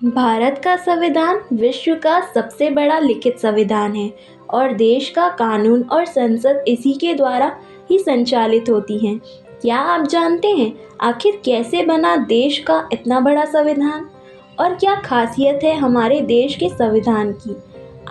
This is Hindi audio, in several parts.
भारत का संविधान विश्व का सबसे बड़ा लिखित संविधान है और देश का कानून और संसद इसी के द्वारा ही संचालित होती हैं। क्या आप जानते हैं आखिर कैसे बना देश का इतना बड़ा संविधान और क्या खासियत है हमारे देश के संविधान की?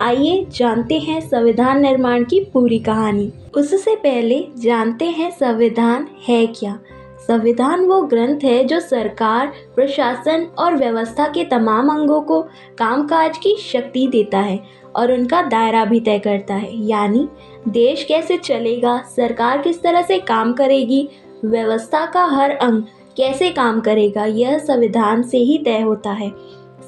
आइए जानते हैं संविधान निर्माण की पूरी कहानी। उससे पहले जानते हैं संविधान है क्या। संविधान वो ग्रंथ है जो सरकार, प्रशासन और व्यवस्था के तमाम अंगों को कामकाज की शक्ति देता है और उनका दायरा भी तय करता है। यानी देश कैसे चलेगा, सरकार किस तरह से काम करेगी, व्यवस्था का हर अंग कैसे काम करेगा, यह संविधान से ही तय होता है।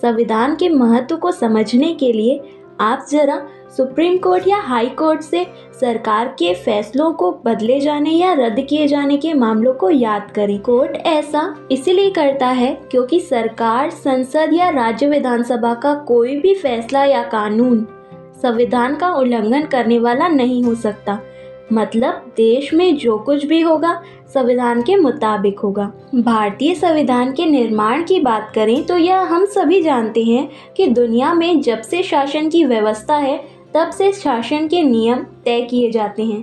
संविधान के महत्व को समझने के लिए आप जरा सुप्रीम कोर्ट या हाई कोर्ट से सरकार के फैसलों को बदले जाने या रद्द किए जाने के मामलों को याद करें। कोर्ट ऐसा इसलिए करता है क्योंकि सरकार, संसद या राज्य विधानसभा का कोई भी फैसला या कानून संविधान का उल्लंघन करने वाला नहीं हो सकता। मतलब देश में जो कुछ भी होगा संविधान के मुताबिक होगा। भारतीय संविधान के निर्माण की बात करें तो यह हम सभी जानते हैं कि दुनिया में जब से शासन की व्यवस्था है तब से शासन के नियम तय किए जाते हैं।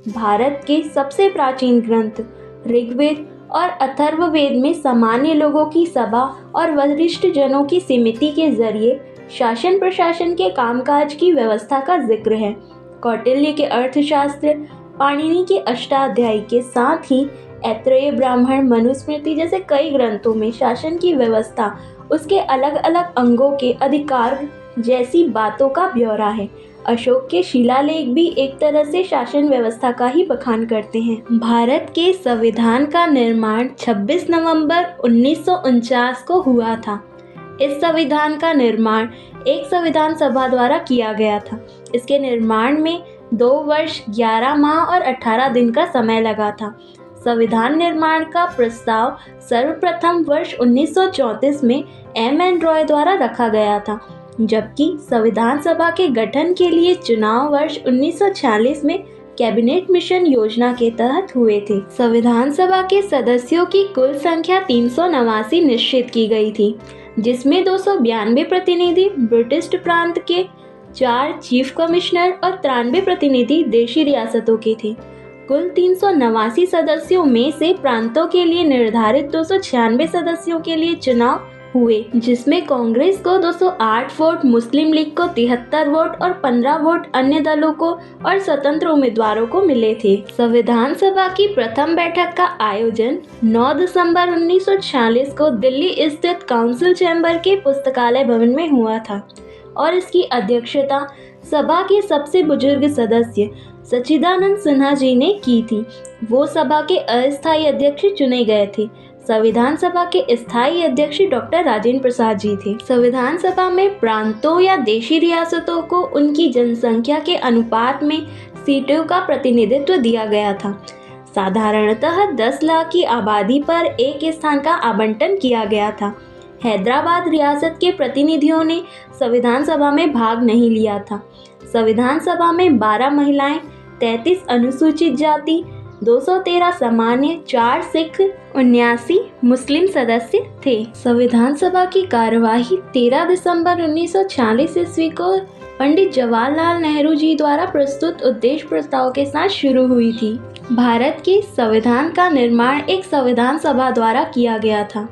भारत के सबसे प्राचीन ग्रंथ ऋग्वेद और अथर्ववेद में सामान्य लोगों की सभा और वरिष्ठ जनों की समिति के जरिए शासन प्रशासन के कामकाज की व्यवस्था का जिक्र है। कौटिल्य के अर्थशास्त्र, पाणिनि के अष्टाध्यायी के साथ ही ऐत्रेय ब्राह्मण, मनुस्मृति जैसे कई ग्रंथों में शासन की व्यवस्था, उसके अलग अलग अंगों के अधिकार जैसी बातों का ब्यौरा है। अशोक के शिलालेख भी एक तरह से शासन व्यवस्था का ही बखान करते हैं। भारत के संविधान का निर्माण 26 नवंबर 1949 को हुआ था। इस संविधान का निर्माण एक संविधान सभा द्वारा किया गया था। इसके निर्माण में 2 वर्ष 11 माह और 18 दिन का समय लगा था। संविधान निर्माण का प्रस्ताव सर्वप्रथम वर्ष 1934 में एम.एन. रॉय द्वारा रखा गया था, जबकि संविधान सभा के गठन के लिए चुनाव वर्ष 1946 में कैबिनेट मिशन योजना के तहत हुए थे। संविधान सभा के सदस्यों की कुल संख्या 389 निश्चित की गई थी, जिसमें 292 प्रतिनिधि ब्रिटिश प्रांत के, 4 चीफ कमिश्नर और 93 प्रतिनिधि देशी रियासतों के थे। कुल 389 सदस्यों में से प्रांतों के लिए निर्धारित 296 सदस्यों के लिए चुनाव हुए, जिसमें कांग्रेस को 208 वोट, मुस्लिम लीग को 73 वोट और 15 वोट अन्य दलों को और स्वतंत्र उम्मीदवारों को मिले थे। संविधान सभा की प्रथम बैठक का आयोजन 9 दिसंबर 1946 को दिल्ली स्थित काउंसिल चैम्बर के पुस्तकालय भवन में हुआ था और इसकी अध्यक्षता सभा के सबसे बुजुर्ग सदस्य सच्चिदानंद सिन्हा जी ने की थी। वो सभा के अस्थायी अध्यक्ष चुने गए थे। संविधान सभा के स्थायी अध्यक्ष डॉक्टर राजेंद्र प्रसाद जी थे। संविधान सभा में प्रांतों या देशी रियासतों को उनकी जनसंख्या के अनुपात में सीटों का प्रतिनिधित्व दिया गया था। साधारणतः 10 लाख की आबादी पर एक स्थान का आवंटन किया गया था। हैदराबाद रियासत के प्रतिनिधियों ने संविधान सभा में भाग नहीं लिया था। संविधान सभा में 12 महिलाएं, 33 अनुसूचित जाति, 213 सामान्य, 4 सिख, 79 मुस्लिम सदस्य थे। संविधान सभा की कार्यवाही 13 दिसंबर 1946 ईस्वी को पंडित जवाहरलाल नेहरू जी द्वारा प्रस्तुत उद्देश्य प्रस्ताव के साथ शुरू हुई थी। भारत के संविधान का निर्माण एक संविधान सभा द्वारा किया गया था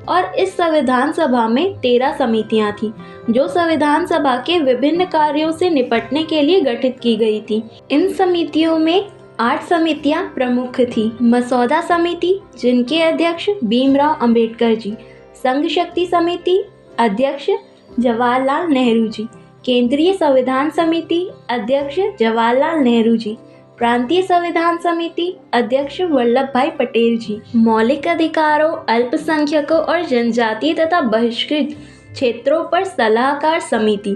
और इस संविधान सभा में 13 समितियां थीं, जो संविधान सभा के विभिन्न कार्यों से निपटने के लिए गठित की गई थी। इन समितियों में 8 समितियां प्रमुख थीं। मसौदा समिति, जिनके अध्यक्ष भीमराव अंबेडकर जी, संघ शक्ति समिति, अध्यक्ष जवाहरलाल नेहरू जी, केंद्रीय संविधान समिति, अध्यक्ष जवाहरलाल नेहरू जी, प्रांतीय संविधान समिति, अध्यक्ष वल्लभ भाई पटेल जी, मौलिक अधिकारों, अल्पसंख्यकों और जनजातीय तथा बहिष्कृत क्षेत्रों पर सलाहकार समिति,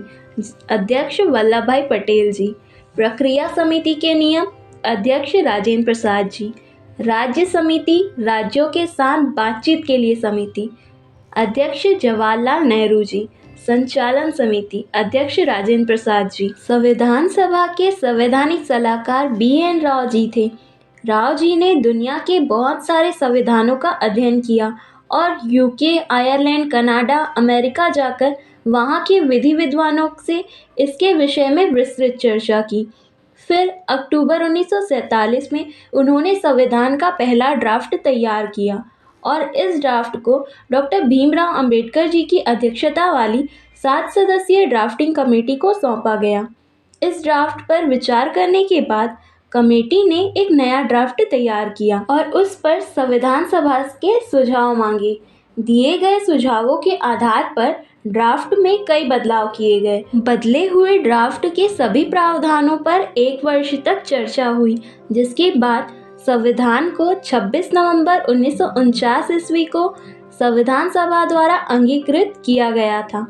अध्यक्ष वल्लभ भाई पटेल जी, प्रक्रिया समिति के नियम, अध्यक्ष राजेंद्र प्रसाद जी, राज्य समिति, राज्यों के साथ बातचीत के लिए समिति, अध्यक्ष जवाहरलाल नेहरू जी, संचालन समिति, अध्यक्ष राजेंद्र प्रसाद जी। संविधान सभा के संवैधानिक सलाहकार बी.एन. राव जी थे। राव जी ने दुनिया के बहुत सारे संविधानों का अध्ययन किया और यूके, आयरलैंड, कनाडा, अमेरिका जाकर वहाँ के विधि विद्वानों से इसके विषय में विस्तृत चर्चा की। फिर अक्टूबर 1947 में उन्होंने संविधान का पहला ड्राफ्ट तैयार किया और इस ड्राफ्ट को डॉक्टर भीमराव अंबेडकर जी की अध्यक्षता वाली 7 सदस्यीय ड्राफ्टिंग कमेटी को सौंपा गया। इस ड्राफ्ट पर विचार करने के बाद कमेटी ने एक नया ड्राफ्ट तैयार किया और उस पर संविधान सभा के सुझाव मांगे। दिए गए सुझावों के आधार पर ड्राफ्ट में कई बदलाव किए गए। बदले हुए ड्राफ्ट के सभी प्रावधानों पर 1 वर्ष तक चर्चा हुई, जिसके बाद संविधान को 26 नवंबर 1949 ईस्वी को संविधान सभा द्वारा अंगीकृत किया गया था।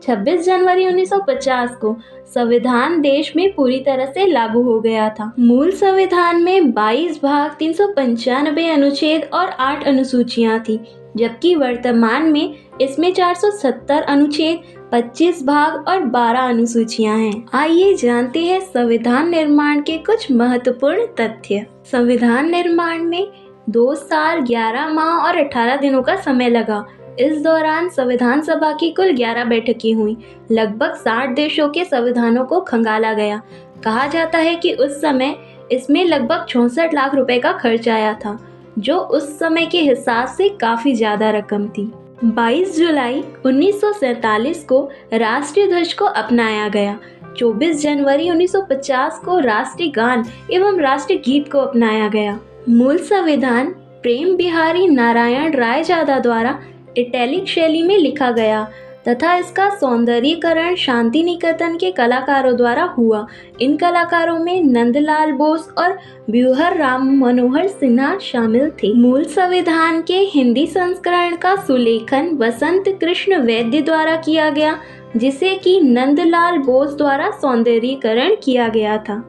26 जनवरी 1950 को संविधान देश में पूरी तरह से लागू हो गया था। मूल संविधान में 22 भाग, 395 अनुच्छेद और 8 अनुसूचियां थी, जबकि वर्तमान में इसमें 470 अनुच्छेद, 25 भाग और 12 अनुसूचियां हैं। आइए जानते हैं संविधान निर्माण के कुछ महत्वपूर्ण तथ्य। संविधान निर्माण में 2 साल, 11 माह और 18 दिनों का समय लगा। इस दौरान संविधान सभा की कुल 11 बैठकें हुई। लगभग 60 देशों के संविधानों को खंगाला गया। कहा जाता है कि उस समय इसमें लगभग 64 लाख रुपए का खर्च आया था, जो उस समय के हिसाब से काफ़ी ज़्यादा रकम थी। 22 जुलाई 1947 को राष्ट्रीय ध्वज को अपनाया गया। 24 जनवरी 1950 को राष्ट्रीय गान एवं राष्ट्रीय गीत को अपनाया गया। मूल संविधान प्रेम बिहारी नारायण रायजादा द्वारा इटैलिक शैली में लिखा गया तथा इसका सौंदर्यीकरण शांति निकेतन के कलाकारों द्वारा हुआ। इन कलाकारों में नंदलाल बोस और व्यूहर राम मनोहर सिन्हा शामिल थे। मूल संविधान के हिंदी संस्करण का सुलेखन वसंत कृष्ण वैद्य द्वारा किया गया, जिसे कि नंदलाल बोस द्वारा सौंदर्यीकरण किया गया था।